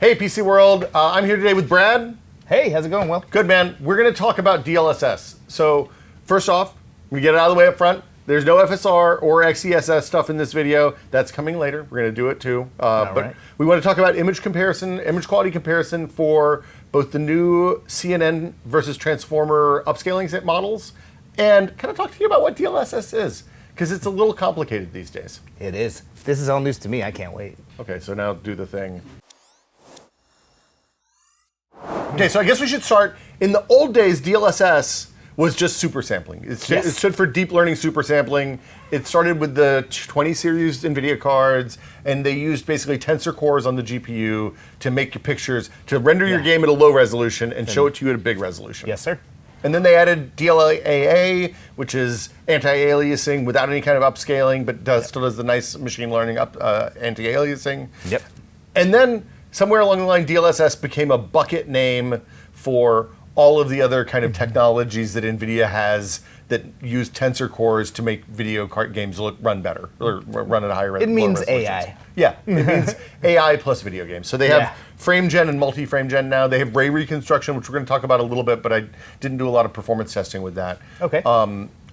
Hey, PC World. I'm here today with Brad. Hey, how's it going, Will? Good, man. We're going to talk about DLSS. So, first off, we get it out of the way up front. There's no FSR or XeSS stuff in this video. That's coming later. We're going to do it too. But right. we want to talk about image quality comparison for both the new CNN versus Transformer upscaling models, and kind of talk to you about what DLSS is, because it's a little complicated these days. It is. This is all news to me. I can't wait. Okay, so now do the thing. Okay, so I guess we should start. In the old days, DLSS was just super sampling. It stood for deep learning super sampling. It started with the 20 series NVIDIA cards, and they used basically tensor cores on the GPU to make your pictures, to render your game at a low resolution and show it to you at a big resolution. Yes, sir. And then they added DLAA, which is anti-aliasing without any kind of upscaling, but still does the nice machine learning anti-aliasing. Yep. And then somewhere along the line, DLSS became a bucket name for all of the other kind of technologies that NVIDIA has that use tensor cores to make video card games run better, or run at a higher resolution. It means AI. Yeah, it means AI plus video games. So they have frame gen and multi-frame gen now. They have ray reconstruction, which we're going to talk about a little bit, but I didn't do a lot of performance testing with that. Okay.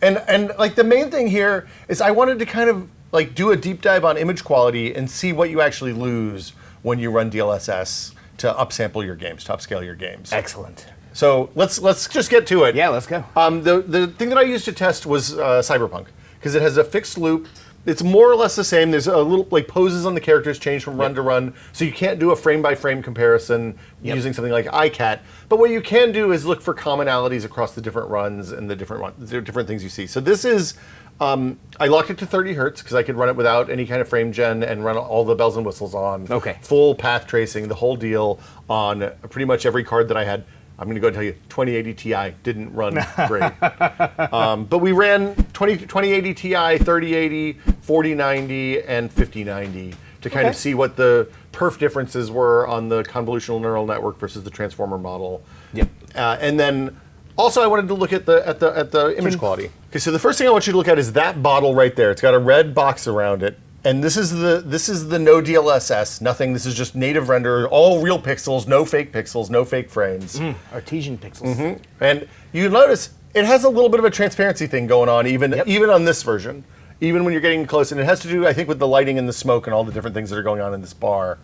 And like the main thing here is I wanted to kind of like do a deep dive on image quality and see what you actually lose when you run DLSS to upsample your games, to upscale your games. Excellent. So let's just get to it. Yeah, let's go. The thing that I used to test was Cyberpunk, because it has a fixed loop. It's more or less the same. There's a little like poses on the characters change from run to run, so you can't do a frame by frame comparison using something like iCat. But what you can do is look for commonalities across the different runs and the different things you see. So this is. I locked it to 30 hertz because I could run it without any kind of frame gen and run all the bells and whistles on. Okay. Full path tracing, the whole deal on pretty much every card that I had. I'm going to go and tell you, 2080 Ti didn't run great. But we ran 2080 Ti, 3080, 4090, and 5090 to kind of see what the perf differences were on the convolutional neural network versus the transformer model. Yep. And then also I wanted to look at the image quality. Okay, so the first thing I want you to look at is that bottle right there. It's got a red box around it. And this is the no DLSS, nothing. This is just native render, all real pixels, no fake pixels, no fake frames. Artesian pixels. And you notice it has a little bit of a transparency thing going on, even on this version, even when you're getting close. And it has to do, I think, with the lighting and the smoke and all the different things that are going on in this bar.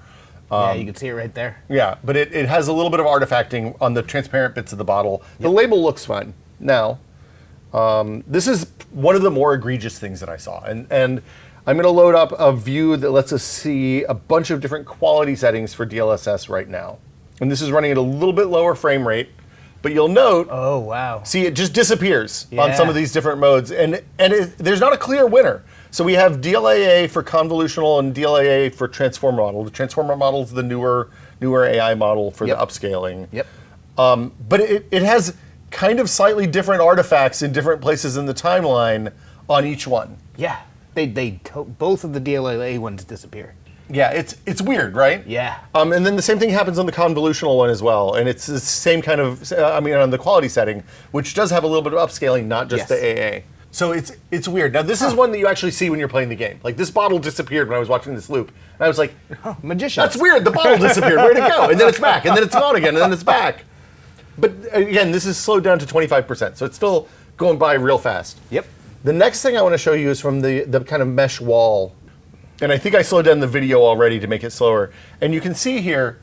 Yeah, you can see it right there. Yeah, but it has a little bit of artifacting on the transparent bits of the bottle. The label looks fine. Now, this is one of the more egregious things that I saw. And I'm going to load up a view that lets us see a bunch of different quality settings for DLSS right now. And this is running at a little bit lower frame rate, but you'll note, Oh, wow. see, it just disappears on some of these different modes. And there's not a clear winner. So we have DLAA for convolutional and DLAA for transformer model. The transformer model is the newer AI model for the upscaling. Yep. But it has kind of slightly different artifacts in different places in the timeline on each one. Yeah. Both of the DLLA ones disappear. Yeah, it's weird, right? Yeah. And then the same thing happens on the convolutional one as well, and it's the same kind of, on the quality setting, which does have a little bit of upscaling, not just the AA. So it's weird. Now this is one that you actually see when you're playing the game. Like this bottle disappeared when I was watching this loop, and I was like, magician. That's weird. The bottle disappeared. Where'd it go? And then it's back, and then it's gone again, and then it's back. But again, this is slowed down to 25%, so it's still going by real fast. Yep. The next thing I want to show you is from the kind of mesh wall. And I think I slowed down the video already to make it slower. And you can see here,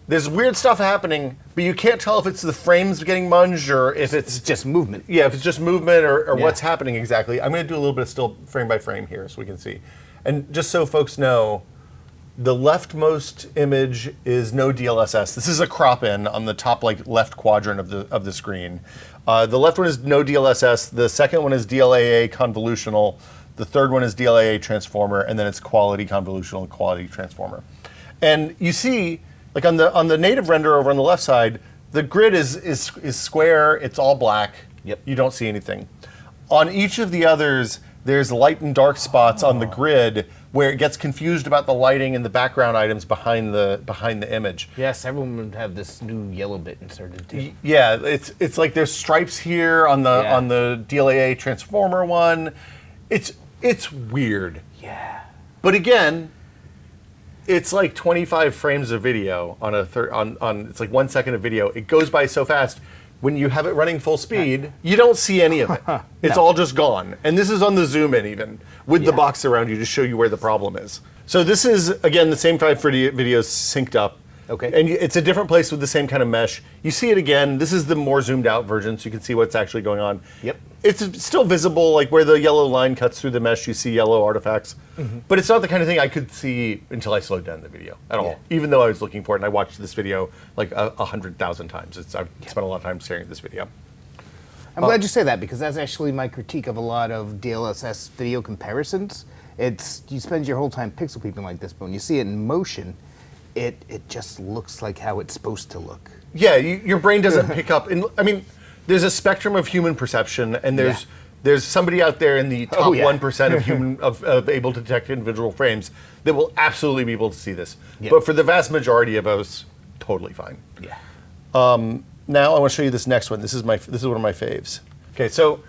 there's weird stuff happening, but you can't tell if it's the frames getting munged or if it's just movement. Yeah, if it's just movement or what's happening exactly. I'm going to do a little bit of still frame by frame here so we can see. And just so folks know, the leftmost image is no DLSS. This is a crop in on the top left quadrant of the screen. The left one is no DLSS. The second one is DLAA convolutional. The third one is DLAA transformer, and then it's quality convolutional and quality transformer. And you see, like on the native render over on the left side, the grid is square. It's all black. Yep. You don't see anything. On each of the others, there's light and dark spots on the grid where it gets confused about the lighting and the background items behind the image. Yeah, several of them have this new yellow bit inserted too. Yeah, it's like there's stripes here on the DLAA transformer one. It's weird. Yeah. But again, it's like 25 frames of video on on it's like 1 second of video. It goes by so fast. When you have it running full speed, you don't see any of it. It's all just gone. And this is on the zoom in even, with the box around you to show you where the problem is. So this is, again, the same 5 videos synced up. Okay. And it's a different place with the same kind of mesh. You see it again. This is the more zoomed out version, so you can see what's actually going on. Yep. It's still visible, like where the yellow line cuts through the mesh, you see yellow artifacts. But it's not the kind of thing I could see until I slowed down the video at all. Even though I was looking for it, and I watched this video like 100,000 times. I've spent a lot of time staring at this video. I'm glad you say that, because that's actually my critique of a lot of DLSS video comparisons. It's, you spend your whole time pixel peeping like this, but when you see it in motion, it just looks like how it's supposed to look. Yeah, your brain doesn't pick up. I mean, there's a spectrum of human perception, and there's somebody out there in the top 1% of human of able to detect individual frames that will absolutely be able to see this. But for the vast majority of us, totally fine. Yeah. Now I want to show you this next one. This is one of my faves. Okay, so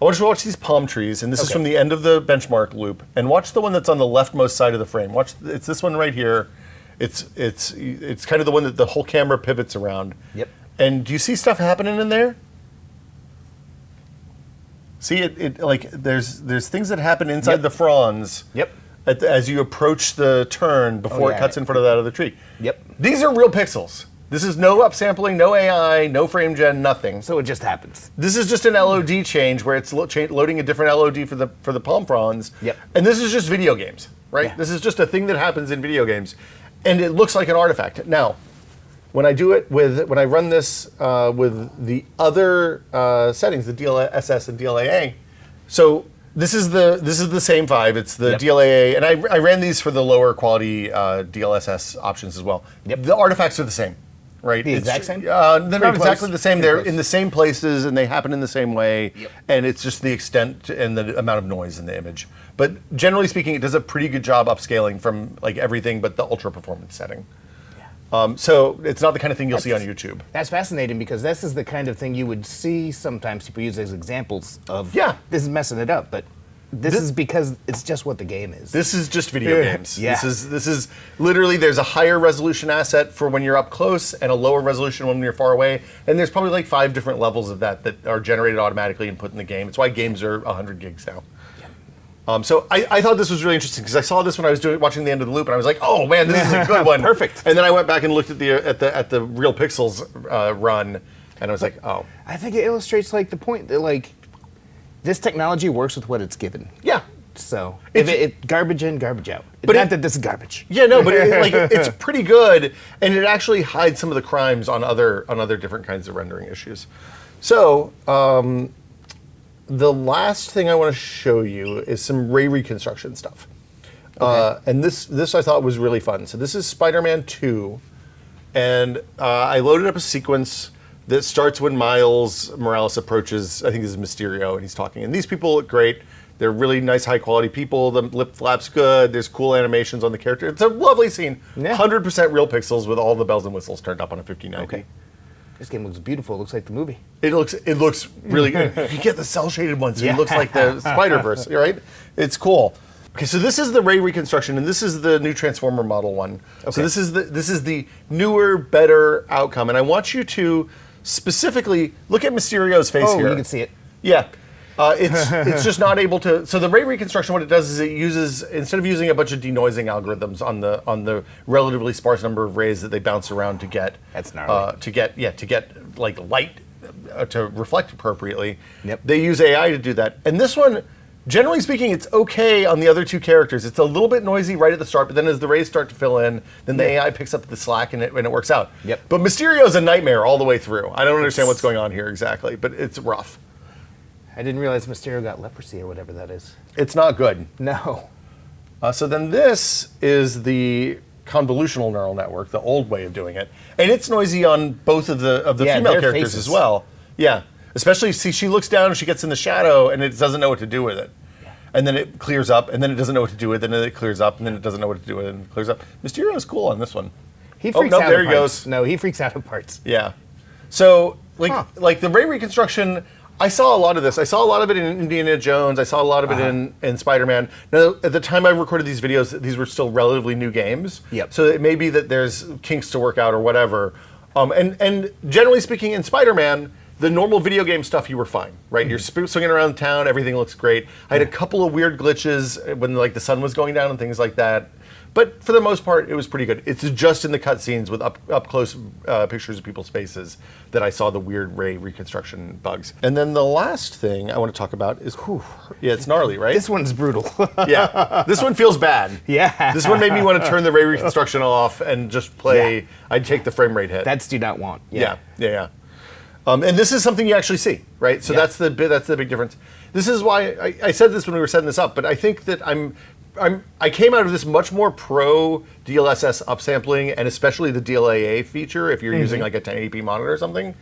I want you to watch these palm trees, and this is from the end of the benchmark loop. And watch the one that's on the leftmost side of the frame. Watch, it's this one right here. It's kind of the one that the whole camera pivots around. Yep. And do you see stuff happening in there? See it like there's things that happen inside the fronds. Yep. As you approach the turn before it cuts in front of that other tree. Yep. These are real pixels. This is no upsampling, no AI, no frame gen, nothing. So it just happens. This is just an LOD change where it's loading a different LOD for the palm fronds. Yep. And this is just video games, right? Yeah. This is just a thing that happens in video games, and it looks like an artifact. Now, when I do it when I run this with the other settings, the DLSS and DLAA, so this is the same 5. It's the DLAA, and I ran these for the lower quality DLSS options as well. Yep. The artifacts are the same. Right. The exact same? They're not exactly the same. Pretty They're close. in the same places and they happen in the same way. Yep. And it's just the extent and the amount of noise in the image. But generally speaking, it does a pretty good job upscaling from like everything but the ultra performance setting. Yeah. So it's not the kind of thing you'll see on YouTube. That's fascinating, because this is the kind of thing you would see sometimes people use as examples of, this is messing it up, but this is because it's just what the game is. This is just video games. Yeah. This is literally, there's a higher resolution asset for when you're up close and a lower resolution when you're far away. And there's probably like 5 different levels of that are generated automatically and put in the game. It's why games are 100 gigs now. So I thought this was really interesting because I saw this when I was watching the end of the loop, and I was like, "Oh man, this is a good one, Perfect." And then I went back and looked at the Real Pixels run, and I was like, "Oh, I think it illustrates like the point that like this technology works with what it's given. yeah." So if it garbage in, garbage out. But not that this is garbage. Yeah, no, but it's pretty good, and it actually hides some of the crimes on other different kinds of rendering issues. So the last thing I want to show you is some ray reconstruction stuff, and this I thought was really fun. So this is Spider-Man 2, and I loaded up a sequence that starts when Miles Morales approaches. I think this is Mysterio, and he's talking. And these people look great. They're really nice, high-quality people. The lip flap's good. There's cool animations on the character. It's a lovely scene. Yeah. 100% real pixels with all the bells and whistles turned up on a 59. Okay. This game looks beautiful. It looks like the movie. It looks really good. You get the cell-shaded one, so it looks like the Spider-Verse, right? It's cool. Okay, so this is the ray reconstruction, and this is the new Transformer model one. Okay. So this is the newer, better outcome, and I want you to specifically look at Mysterio's face here. Oh, you can see it. Yeah. It's just not able to. So the ray reconstruction, what it does is it uses, instead of using a bunch of denoising algorithms on the relatively sparse number of rays that they bounce around to get, That's gnarly. to get like light to reflect appropriately. Yep. They use AI to do that, and this one, generally speaking, it's okay on the other two characters. It's a little bit noisy right at the start, but then as the rays start to fill in, then the AI picks up the slack and it works out. Yep. But Mysterio's a nightmare all the way through. I don't understand what's going on here exactly, but it's rough. I didn't realize Mysterio got leprosy or whatever that is. It's not good. No. So then this is the convolutional neural network, the old way of doing it, and it's noisy on both of the female their characters faces. as well. Yeah, especially see, she looks down and she gets in the shadow, and it doesn't know what to do with it, and then it clears up, and then it doesn't know what to do with it, and then it clears up, and then it doesn't know what to do with it, and it clears up. Mysterio is cool on this one. He freaks out. There at he parts. goes. No, he freaks out at parts. Yeah. So like the ray reconstruction, I saw a lot of this. I saw a lot of it in Indiana Jones. I saw a lot of it in Spider-Man. Now, at the time I recorded these videos, these were still relatively new games. Yep. So it may be that there's kinks to work out or whatever. And generally speaking, in Spider-Man, the normal video game stuff, you were fine, right? You're swinging around town, everything looks great. I had a couple of weird glitches when like the sun was going down and things like that. But for the most part, it was pretty good. It's just in the cutscenes with up close pictures of people's faces that I saw the weird ray reconstruction bugs. And then the last thing I want to talk about is, yeah, it's gnarly, right? This one's brutal. Yeah, this one feels bad. Yeah. This one made me want to turn the ray reconstruction off and just play. Yeah. I'd take the frame rate hit. That's do not want. Yeah. And this is something you actually see, right? So that's the big difference. This is why I said this when we were setting this up, but I think that I came out of this much more pro DLSS upsampling, and especially the DLAA feature if you're using like a 1080p monitor or something,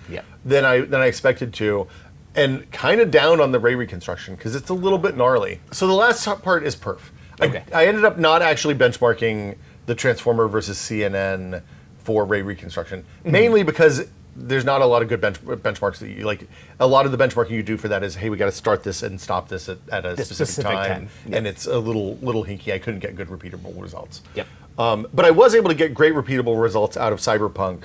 than I expected to, and kind of down on the ray reconstruction because it's a little bit gnarly. So the last part is perf. Okay. I ended up not actually benchmarking the Transformer versus CNN for ray reconstruction, mainly because there's not a lot of good benchmarks that you like. A lot of the benchmarking you do for that is, hey, we got to start this and stop this at a specific time. Yep. And it's a little hinky. I couldn't get good repeatable results. Yep. But I was able to get great repeatable results out of Cyberpunk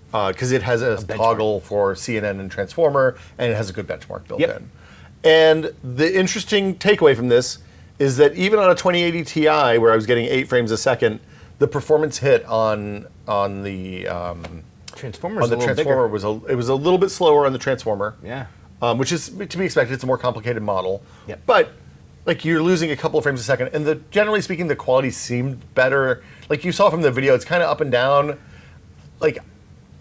because it has a toggle for CNN and Transformer, and it has a good benchmark built in. And the interesting takeaway from this is that even on a 2080 Ti, where I was getting 8 frames a second, the performance hit on the Transformer was a little bit slower on the Transformer. Yeah. Which is to be expected. It's a more complicated model. Yep. But like you're losing a couple of frames a second, and generally speaking, the quality seemed better. Like you saw from the video, it's kind of up and down. Like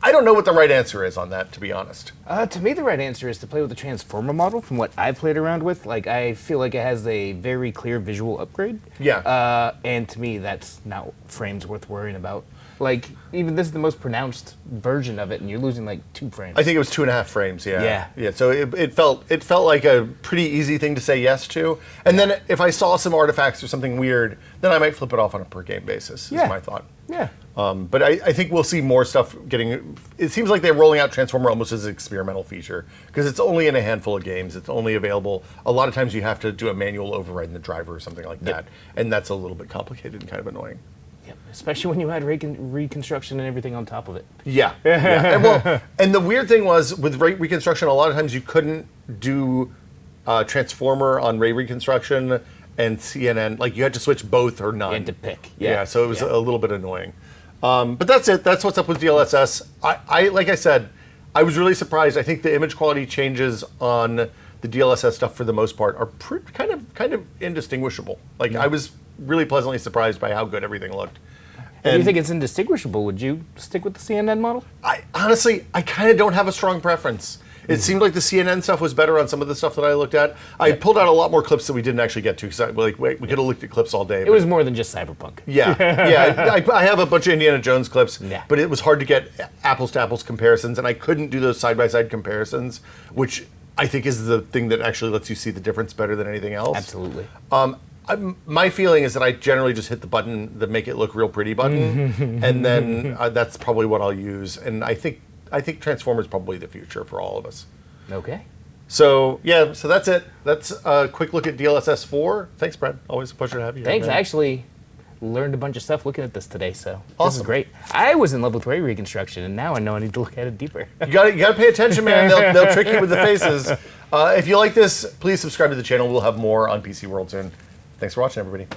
I don't know what the right answer is on that, to be honest. To me, the right answer is to play with the Transformer model. From what I've played around with, like I feel like it has a very clear visual upgrade. Yeah. And to me, that's not frames worth worrying about. Like, even this is the most pronounced version of it, and you're losing like 2 frames. I think it was 2.5 frames. Yeah. Yeah. So it felt like a pretty easy thing to say yes to. And then if I saw some artifacts or something weird, then I might flip it off on a per game basis. Is my thought. Yeah. But I think we'll see more stuff getting. It seems like they're rolling out Transformer almost as an experimental feature because it's only in a handful of games. It's only available. A lot of times you have to do a manual override in the driver or something like that, and that's a little bit complicated and kind of annoying. Especially when you had reconstruction and everything on top of it. Yeah. And the weird thing was with ray reconstruction, a lot of times you couldn't do Transformer on ray reconstruction and CNN. Like you had to switch both or none. You had to pick. Yeah. So it was a little bit annoying. But that's it. That's what's up with DLSS. I like I said, I was really surprised. I think the image quality changes on the DLSS stuff for the most part are kind of indistinguishable. Like I was really pleasantly surprised by how good everything looked. If you think it's indistinguishable, would you stick with the CNN model? I honestly kind of don't have a strong preference. It seemed like the CNN stuff was better on some of the stuff that I looked at. I pulled out a lot more clips that we didn't actually get to because we could have looked at clips all day. It was more than just Cyberpunk. Yeah. I have a bunch of Indiana Jones clips, but it was hard to get apples to apples comparisons, and I couldn't do those side by side comparisons, which I think is the thing that actually lets you see the difference better than anything else. Absolutely. My feeling is that I generally just hit the button, the make it look real pretty button, and then that's probably what I'll use. And I think Transformers is probably the future for all of us. Okay. So so that's it. That's a quick look at DLSS 4. Thanks, Brad. Always a pleasure to have you. Thanks. Man. I actually learned a bunch of stuff looking at this today, so awesome. This is great. I was in love with ray reconstruction, and now I know I need to look at it deeper. You got to pay attention, man. They'll trick you with the faces. If you like this, please subscribe to the channel. We'll have more on PC World soon. Thanks for watching, everybody.